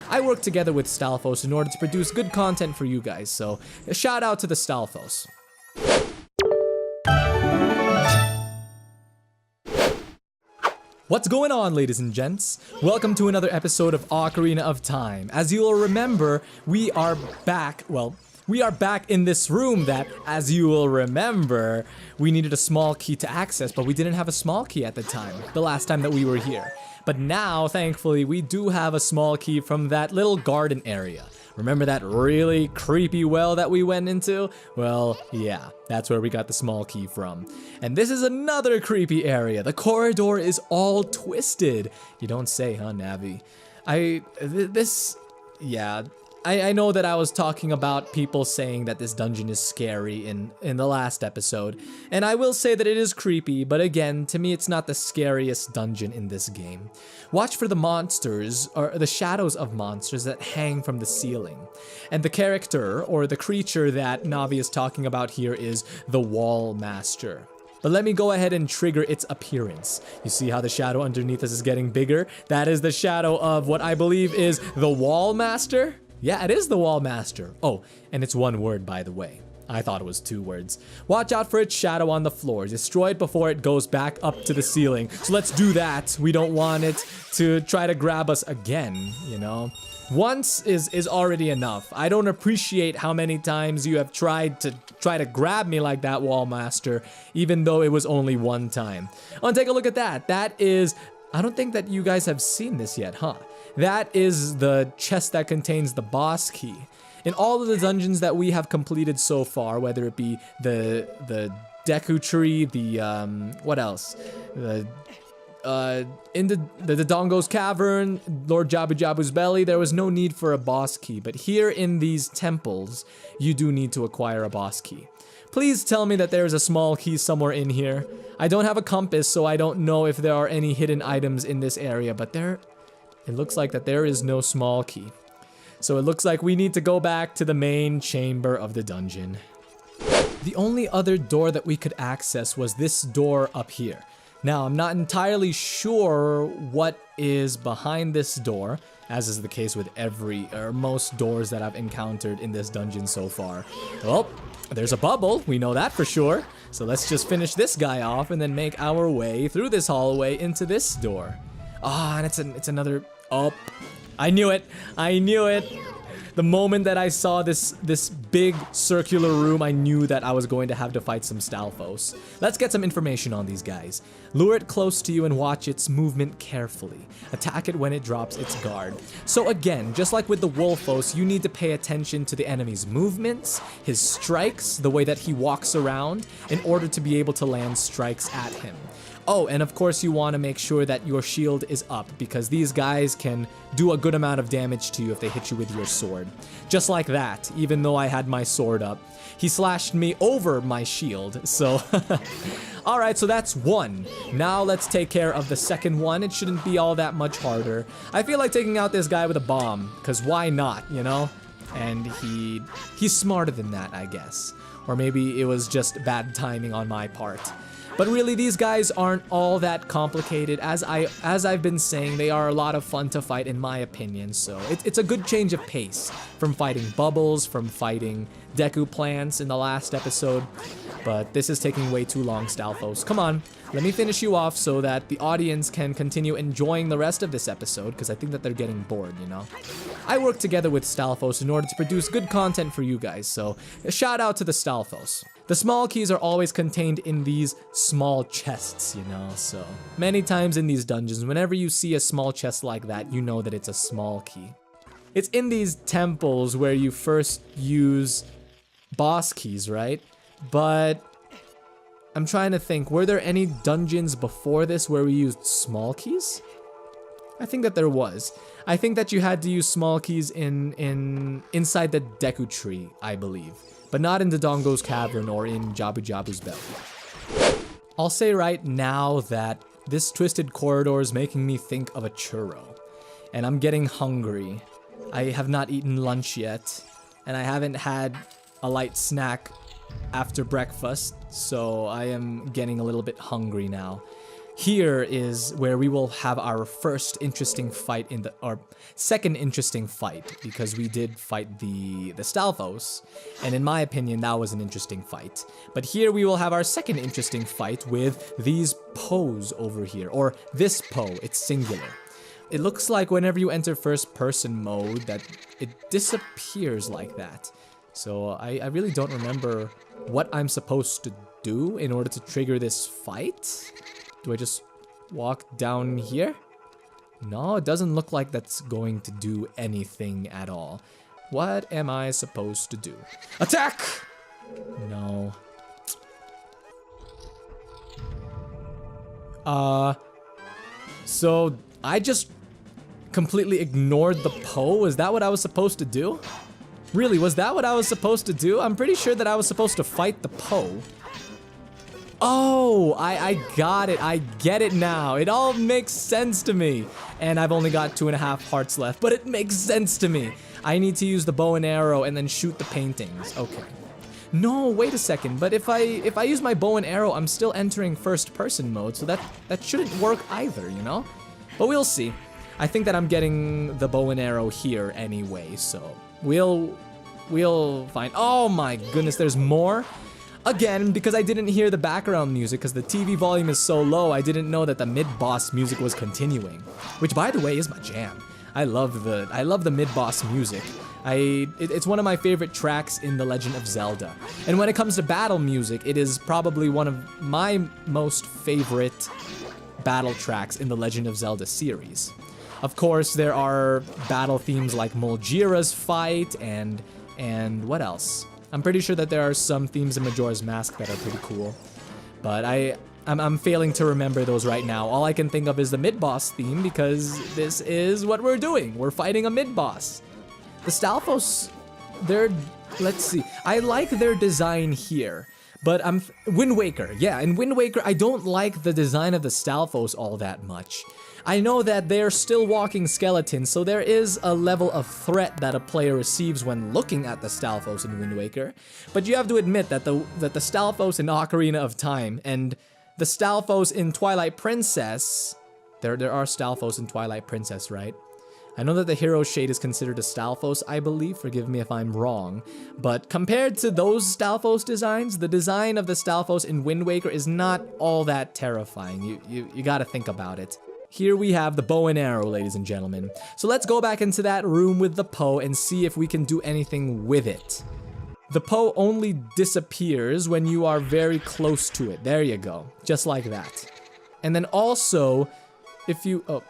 I work together with Stalfos in order to produce good content for you guys, so a shout out to the Stalfos. What's going on, ladies and gents? Welcome to another episode of Ocarina of Time. As you will remember, we are back in this room that, as you will remember, we needed a small key to access, but we didn't have a small key at the time, the last time that we were here. But now, thankfully, we do have a small key from that little garden area. Remember that really creepy well that we went into? Well, yeah, that's where we got the small key from. And this is another creepy area. The corridor is all twisted. You don't say, huh, Navi? I know that I was talking about people saying that this dungeon is scary in the last episode, and I will say that it is creepy, but again, to me it's not the scariest dungeon in this game. Watch for the monsters, or the shadows of monsters that hang from the ceiling. And the character, or the creature that Navi is talking about here is the Wall Master. But let me go ahead and trigger its appearance. You see how the shadow underneath us is getting bigger? That is the shadow of what I believe is the Wall Master? Yeah, it is the Wall Master. Oh, and it's one word, by the way. I thought it was 2 words. Watch out for its shadow on the floor. Destroy it before it goes back up to the ceiling. So let's do that. We don't want it to try to grab us again, you know? Once is already enough. I don't appreciate how many times you have tried to grab me like that, Wall Master, even though it was only one time. Oh, and take a look at that. That is... I don't think that you guys have seen this yet, huh? That is the chest that contains the boss key. In all of the dungeons that we have completed so far, whether it be the Deku Tree, what else? In the Dodongo's Cavern, Lord Jabu Jabu's Belly, there was no need for a boss key. But here in these temples, you do need to acquire a boss key. Please tell me that there's a small key somewhere in here. I don't have a compass, so I don't know if there are any hidden items in this area, but it looks like that there is no small key. So it looks like we need to go back to the main chamber of the dungeon. The only other door that we could access was this door up here. Now, I'm not entirely sure what is behind this door, as is the case with most doors that I've encountered in this dungeon so far. Well, there's a bubble, we know that for sure. So let's just finish this guy off and then make our way through this hallway into this door. Ah, and it's another... Oh, I knew it. I knew it. The moment that I saw this big circular room, I knew that I was going to have to fight some Stalfos. Let's get some information on these guys. Lure it close to you and watch its movement carefully. Attack it when it drops its guard. So again, just like with the Wolfos, you need to pay attention to the enemy's movements, his strikes, the way that he walks around, in order to be able to land strikes at him. Oh, and of course you want to make sure that your shield is up, because these guys can do a good amount of damage to you if they hit you with your sword. Just like that, even though I had my sword up. He slashed me over my shield, so... Alright, so that's one. Now let's take care of the second one. It shouldn't be all that much harder. I feel like taking out this guy with a bomb, because why not, you know? And he's smarter than that, I guess. Or maybe it was just bad timing on my part. But really, these guys aren't all that complicated. As I've been saying, they are a lot of fun to fight in my opinion, so it's a good change of pace from fighting bubbles, from fighting Deku plants in the last episode. But this is taking way too long, Stalfos. Come on, let me finish you off so that the audience can continue enjoying the rest of this episode, because I think that they're getting bored, you know? I work together with Stalfos in order to produce good content for you guys, so a shout out to the Stalfos. The small keys are always contained in these small chests, you know, so many times in these dungeons, whenever you see a small chest like that, you know that it's a small key. It's in these temples where you first use boss keys, right? But I'm trying to think, were there any dungeons before this where we used small keys? I think that there was. I think that you had to use small keys inside the Deku Tree, I believe. But not in the Dodongo's Cavern or in Jabu Jabu's Belly. I'll say right now that this twisted corridor is making me think of a churro. And I'm getting hungry. I have not eaten lunch yet. And I haven't had a light snack after breakfast. So I am getting a little bit hungry now. here is where we will have our first interesting fight or second interesting fight, because we did fight the Stalfos, and in my opinion, that was an interesting fight. But here we will have our second interesting fight with these Poes over here, or this Poe, it's singular. It looks like whenever you enter first person mode that it disappears like that. So I really don't remember what I'm supposed to do in order to trigger this fight. Do I just walk down here? No, it doesn't look like that's going to do anything at all. What am I supposed to do? Attack! No. So I just completely ignored the Poe? Is that what I was supposed to do? Really, was that what I was supposed to do? I'm pretty sure that I was supposed to fight the Poe. Oh, I got it. I get it now. It all makes sense to me. And I've only got 2.5 hearts left, but it makes sense to me. I need to use the bow and arrow and then shoot the paintings. Okay. No, wait a second. But if I use my bow and arrow, I'm still entering first person mode, so that shouldn't work either, you know? But we'll see. I think that I'm getting the bow and arrow here anyway, so we'll find. Oh my goodness, there's more. Again, because I didn't hear the background music, because the TV volume is so low, I didn't know that the mid-boss music was continuing. Which, by the way, is my jam. I love the mid-boss music. It's one of my favorite tracks in The Legend of Zelda. And when it comes to battle music, it is probably one of my most favorite battle tracks in the Legend of Zelda series. Of course, there are battle themes like Mulgira's fight and what else? I'm pretty sure that there are some themes in Majora's Mask that are pretty cool, but I'm failing to remember those right now. All I can think of is the mid-boss theme, because this is what we're doing. We're fighting a mid-boss. The Stalfos, let's see. I like their design here, but Wind Waker. Yeah, in Wind Waker, I don't like the design of the Stalfos all that much. I know that they're still walking skeletons, so there is a level of threat that a player receives when looking at the Stalfos in Wind Waker. But you have to admit that the Stalfos in Ocarina of Time and the Stalfos in Twilight Princess, there are Stalfos in Twilight Princess, right? I know that the Hero Shade is considered a Stalfos, I believe, forgive me if I'm wrong, but compared to those Stalfos designs, the design of the Stalfos in Wind Waker is not all that terrifying. You gotta think about it. Here we have the bow and arrow, ladies and gentlemen. So let's go back into that room with the Poe and see if we can do anything with it. The Poe only disappears when you are very close to it. There you go. Just like that. And then also, if you... Oh.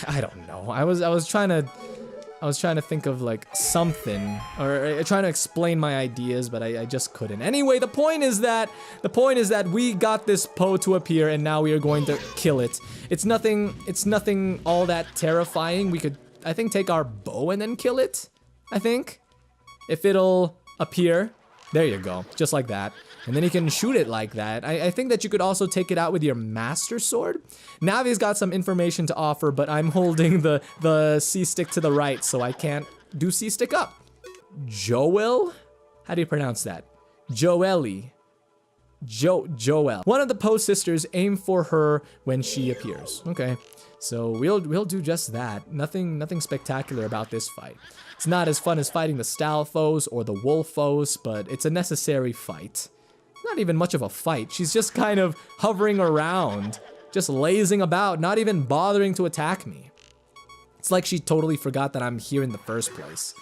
I don't know. I was trying to think of like something, or trying to explain my ideas, but I just couldn't. Anyway, the point is that we got this Poe to appear, and now we are going to kill it. It's nothing all that terrifying. We could, I think, take our bow and then kill it. I think, if it'll appear. There you go, just like that. And then you can shoot it like that. I think that you could also take it out with your Master Sword. Navi's got some information to offer, but I'm holding the C-stick to the right, so I can't do C-stick up. Joel? How do you pronounce that? Joelle. Joel. One of the Poe sisters, aim for her when she appears. Okay, so we'll do just that. Nothing spectacular about this fight. It's not as fun as fighting the Stalfos or the Wolfos, but it's a necessary fight. Not even much of a fight. She's just kind of hovering around, just lazing about, not even bothering to attack me. It's like she totally forgot that I'm here in the first place.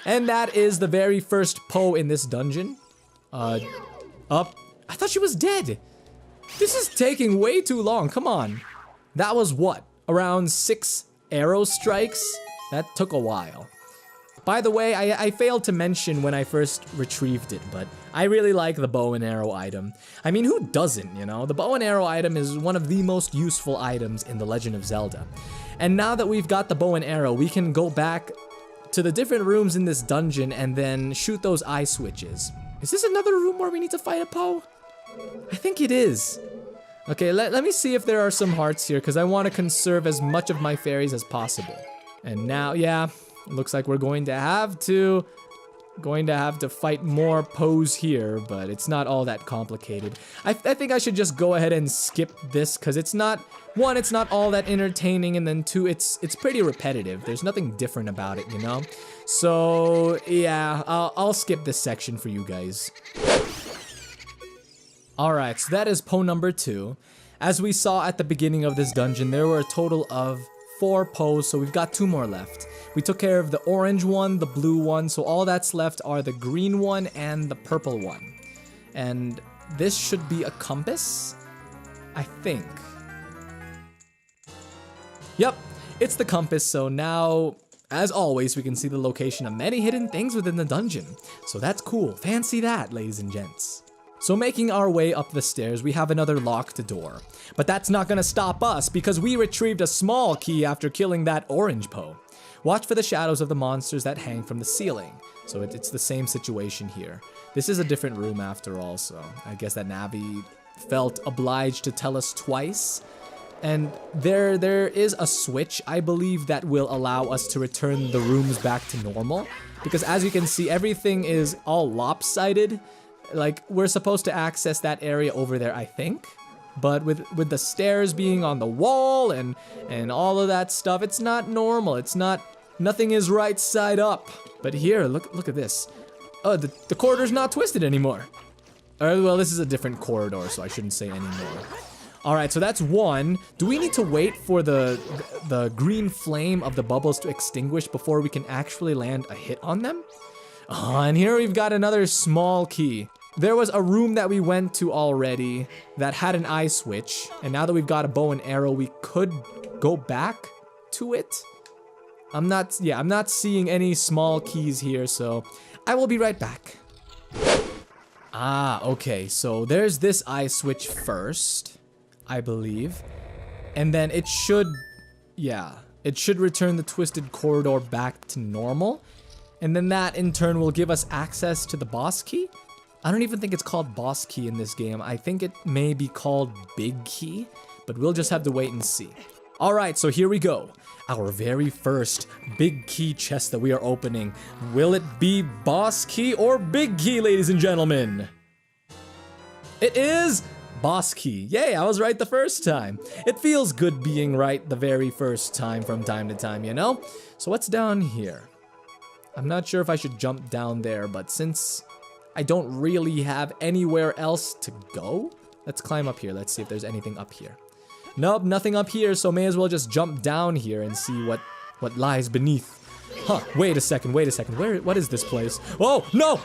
And that is the very first Poe in this dungeon. Up. I thought she was dead. This is taking way too long. Come on. That was what? Around 6 arrow strikes? That took a while. By the way, I failed to mention when I first retrieved it, but I really like the bow and arrow item. I mean, who doesn't, you know? The bow and arrow item is one of the most useful items in The Legend of Zelda. And now that we've got the bow and arrow, we can go back to the different rooms in this dungeon and then shoot those eye switches. Is this another room where we need to fight a Poe? I think it is. Okay, let me see if there are some hearts here, because I want to conserve as much of my fairies as possible. And now, yeah... Looks like we're going to have to Going to have to fight more Poes here, but it's not all that complicated. I think I should just go ahead and skip this, because it's not, one, it's not all that entertaining, and then two, it's pretty repetitive. There's nothing different about it, you know? So, yeah, I'll skip this section for you guys. Alright, so that is Poe number 2. As we saw at the beginning of this dungeon, there were a total of 4 Poes, so we've got 2 more left. We took care of the orange one, the blue one, so all that's left are the green one and the purple one. And this should be a compass, I think. Yep, it's the compass, so now, as always, we can see the location of many hidden things within the dungeon. So that's cool, fancy that, ladies and gents. So making our way up the stairs, we have another locked door. But that's not gonna stop us, because we retrieved a small key after killing that orange Poe. Watch for the shadows of the monsters that hang from the ceiling. So it's the same situation here. This is a different room after all, so I guess that Navi felt obliged to tell us twice. And there is a switch, I believe, that will allow us to return the rooms back to normal. Because as you can see, everything is all lopsided. Like, we're supposed to access that area over there, I think. But with the stairs being on the wall and all of that stuff, it's not normal. It's not, nothing is right side up. But here, look at this. Oh, the corridor's not twisted anymore. Well, this is a different corridor, so I shouldn't say anymore. Alright, so that's one. Do we need to wait for the green flame of the bubbles to extinguish before we can actually land a hit on them? And here we've got another small key. There was a room that we went to already that had an eye switch, and now that we've got a bow and arrow, we could go back to it. I'm not seeing any small keys here, so I will be right back. Ah, okay, so there's this eye switch first, I believe, and then it should return the twisted corridor back to normal, and then that in turn will give us access to the boss key. I don't even think it's called boss key in this game. I think it may be called big key, but we'll just have to wait and see. Alright, so here we go. Our very first big key chest that we are opening. Will it be boss key or big key, ladies and gentlemen? It is boss key. Yay, I was right the first time. It feels good being right the very first time from time to time, you know? So what's down here? I'm not sure if I should jump down there, but since I don't really have anywhere else to go, let's climb up here. Let's see if there's anything up here. Nope, nothing up here, so may as well just jump down here and see what lies beneath. Huh, wait a second. What is this place? Oh, no!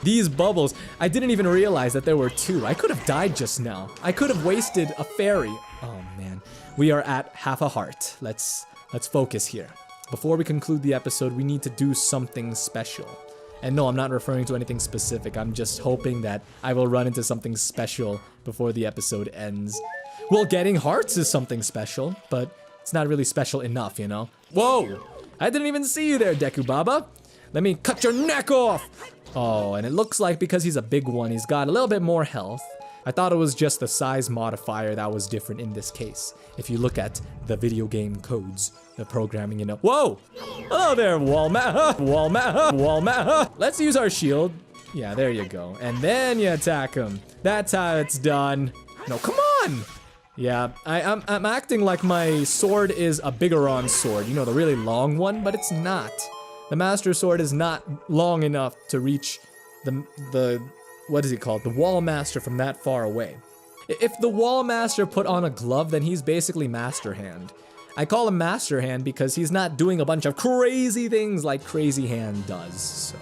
These bubbles, I didn't even realize that there were 2. I could have died just now. I could have wasted a fairy. Oh man, we are at half a heart. Let's focus here. Before we conclude the episode, we need to do something special. And no, I'm not referring to anything specific. I'm just hoping that I will run into something special before the episode ends. Well, getting hearts is something special, but it's not really special enough, you know? Whoa! I didn't even see you there, Deku Baba. Let me cut your neck off! Oh, and it looks like because he's a big one, he's got a little bit more health. I thought it was just the size modifier that was different in this case. If you look at the video game codes, the programming, you know. Whoa! Hello there, Walmart. Let's use our shield. Yeah, there you go. And then you attack him. That's how it's done. No, come on! Yeah, I'm acting like my sword is a Bigoron sword. You know, the really long one, but it's not. The Master Sword is not long enough to reach the what is he called? The Wall Master from that far away. If the Wall Master put on a glove, then he's basically Master Hand. I call him Master Hand because he's not doing a bunch of crazy things like Crazy Hand does, so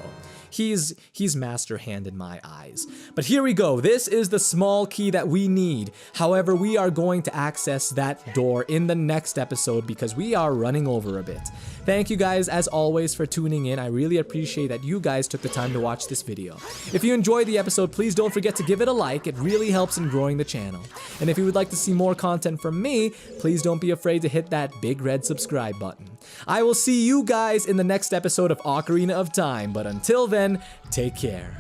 he's Master Hand in my eyes. But here we go. This is the small key that we need. However, we are going to access that door in the next episode because we are running over a bit. Thank you guys, as always, for tuning in. I really appreciate that you guys took the time to watch this video. If you enjoyed the episode, please don't forget to give it a like. It really helps in growing the channel. And if you would like to see more content from me, please don't be afraid to hit that big red subscribe button. I will see you guys in the next episode of Ocarina of Time, but until then, take care.